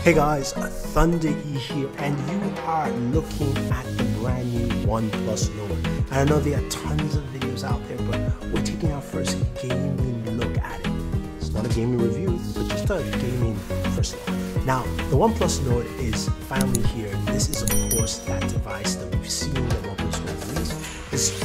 Hey guys, Thunder E here, and you are looking at the brand new OnePlus Nord. And I know there are tons of videos out there, but we're taking our first gaming look at it. It's not a gaming review, but just a gaming first look. Now, the OnePlus Nord is finally here. This is, of course, that device that we've seen the OnePlus Nord release.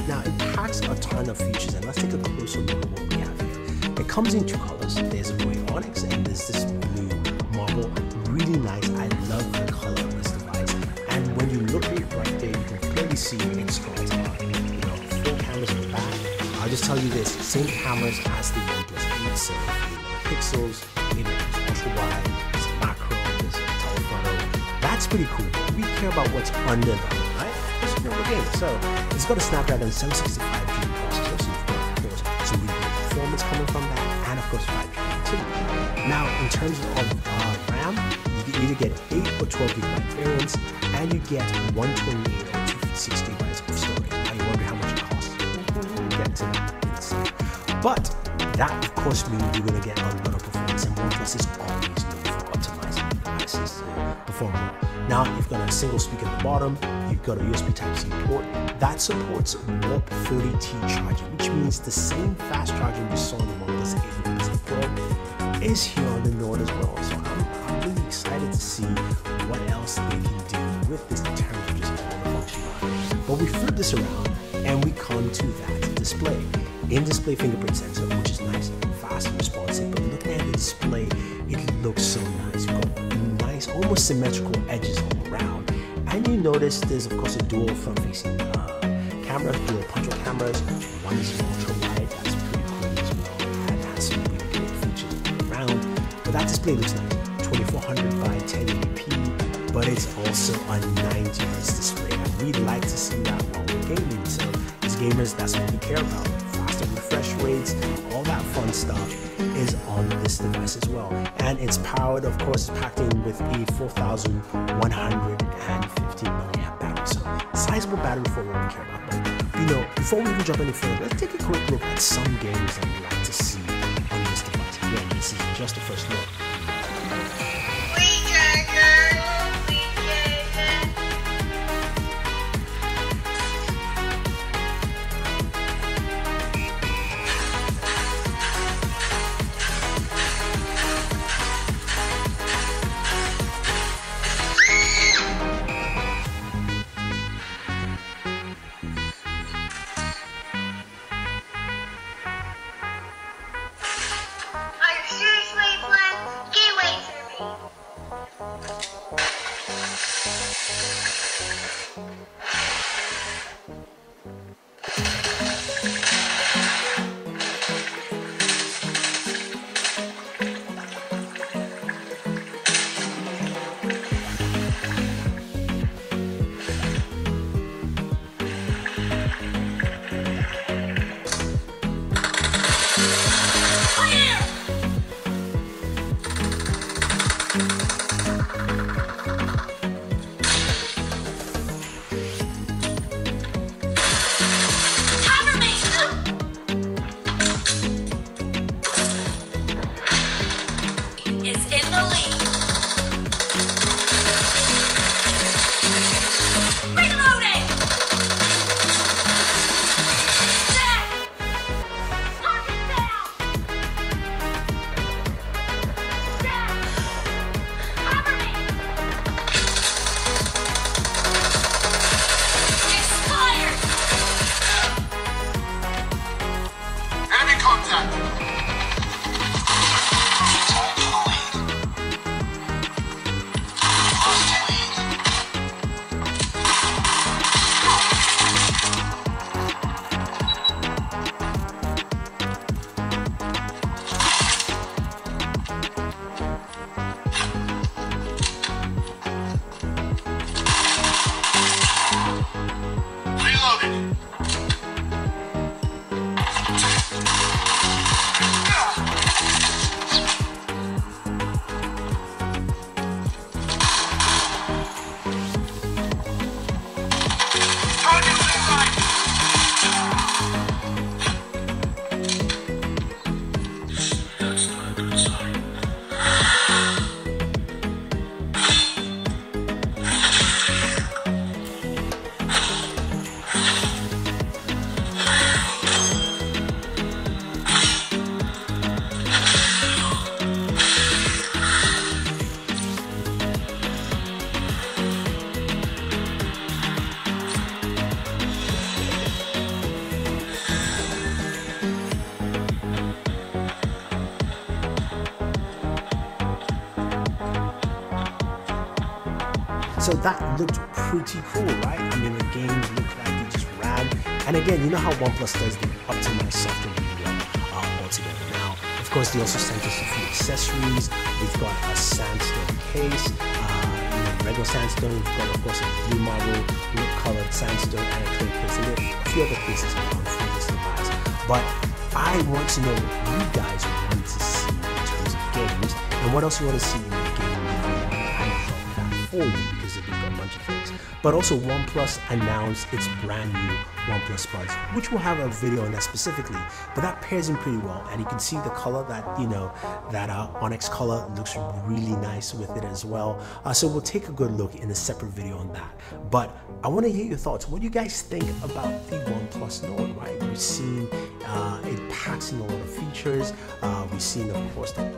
Now, it packs a ton of features, and let's take a closer look at what we have here. It comes in two colors. There's a gray onyx, and there's this blue marble. Really nice. I love the color of this device, and when you look at it right there, you can clearly see it's got 4 cameras in the back. I'll just tell you this: same cameras as the OnePlus 8, so 8 pixels, 8 ultra wide, there's a macro, there's a telephoto. That's pretty cool. But we care about what's under the hood, right? That's what we're getting. So it's got a Snapdragon 765G processor, so you've got, of course, some really good performance coming from that, and of course 5G too. Now, in terms of RAM, you either get 8 or 12 gigabyte variants, and you get 128 or 256 gigabytes of storage. Now you wonder how much it costs. We'll get to that. But that, of course, means you're going to get a lot of performance, and OnePlus is always known for optimizing devices to perform well. Now you've got a single speaker at the bottom. You've got a USB Type-C port that supports Warp 30T charging, which means the same fast charging we saw in the OnePlus 8 and OnePlus 8 Pro is here on the Nord as well. So I'm really excited to see what else they can do with this in terms of just all the functionality. But we flip this around and we come to that display. In-display fingerprint sensor, which is nice and fast and responsive, but looking at the display, it looks so nice. You've got nice, almost symmetrical edges all around. And you notice there's, of course, a dual front-facing camera, dual punch-hole cameras. One is ultra-wide, that's pretty cool as well, and has some really great features around. But that display looks nice, 2400 by 1080p, but it's also a 90 Hz display. And we'd like to see that while we're gaming. So as gamers, that's what we care about. Faster refresh rates, all that fun stuff is on this device as well. And it's powered, of course, it's packed in with a 4150 milliamp battery. So sizable battery for what we care about. But before we even jump any further, let's take a quick look at some games that we'd like to see on this device. Again, this is just the first look. So that looked pretty cool, right? I mean, the games looked like they just ran. And again, you know how OnePlus does the optimized software altogether. Now, of course, they also sent us a few accessories. We've got a sandstone case, regular sandstone. We've got, of course, a blue marble, colored sandstone, and a clear case. And there are a few other cases on for this device. But I want to know what you guys want to see in terms of games, and what else you want to see in the game review. I dropped that for you because they've got a bunch of things. But also, OnePlus announced its brand new OnePlus Buds, which we'll have a video on that specifically. But that pairs in pretty well, and you can see the color that that onyx color looks really nice with it as well. So we'll take a good look in a separate video on that. But I want to hear your thoughts. What do you guys think about the OnePlus Nord? Right? We've seen it packs in a lot of features. We've seen, of course, that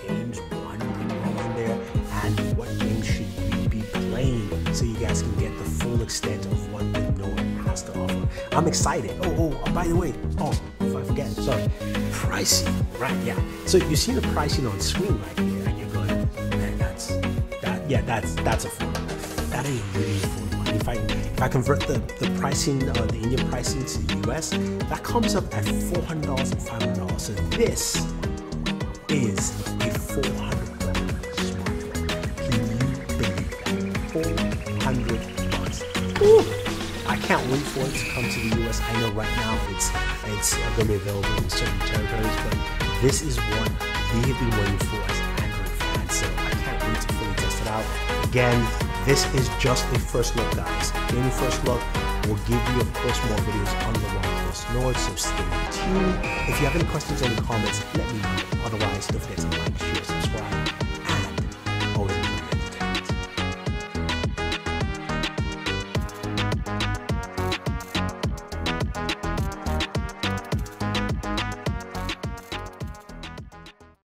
games run really well on there, and what games should we be playing so you guys can get the full extent of what the Nord has to offer. I'm excited. Oh, by the way, if I forget, sorry, pricing, right? Yeah. So you see the pricing on screen right here, and you're going, man, that's affordable. That ain't really affordable. And if I convert the pricing, the Indian pricing to the US, that comes up at $400 and $500. So this is a $400 smartphone. Can you believe that? $400. Ooh. I can't wait for it to come to the US. I know right now it's going to be available in certain territories, but this is what we have been waiting for as Android fans. So I can't wait to fully test it out. Again, this is just a first look, guys. Any first look, we'll give you, of course, more videos on the OnePlus Nord, so stay tuned. If you have any questions or any comments, let me know. Otherwise, don't forget to like, share, subscribe.